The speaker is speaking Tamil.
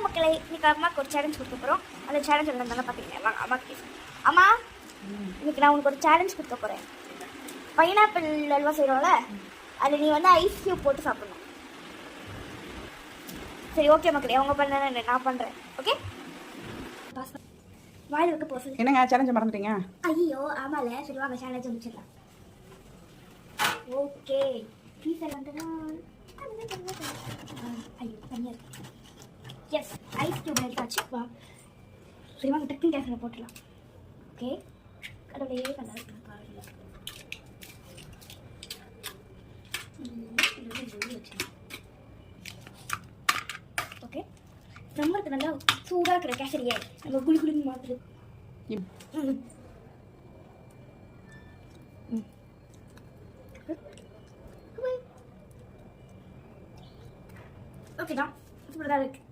மக்களை இன்னைக்கு அம்மாவுக்கு ஒரு சேலஞ்ச் கொடுக்க போகிறோம். அந்த சேலஞ்ச் நல்லா பார்த்தீங்கன்னா வாங்க அம்மா கேஸ். அம்மா இன்னைக்கு நான் உனக்கு ஒரு சேலஞ்ச் கொடுக்க போகிறேன். பைனாப்பிள் அல்வா செய்கிறோம்ல, அதில் நீ வந்து ஐஸ் கியூப் போட்டு சாப்பிடணும். சரி ஓகே மக்களே, அவங்க பண்ண நான் பண்ணுறேன். ஓகே வாயில் வைக்க போக சொல்லி. என்னங்க சேலஞ்சை மறந்துட்டீங்க? ஐயோ ஆமால, சரி வாங்க சேலஞ்சை முடிச்சிடலாம். ஓகே பீஸ் எல்லாம் ஐயோ தனியாக இருக்கு. எஸ் ஐஸ் கியூப் எடுத்தாச்சு. வா சரி வாங்க டக்குன்னு கேஸில் போட்டுடலாம். ஓகே கடவுளையே நல்லா இருக்கு பாருங்க. ஓகே நம்மளுக்கு நல்லா சூடாக இருக்கிற கேசரியை நம்ம குளி குளின்னு மாற்றுது. ஓகேதான் சூப்பராக இருக்கு.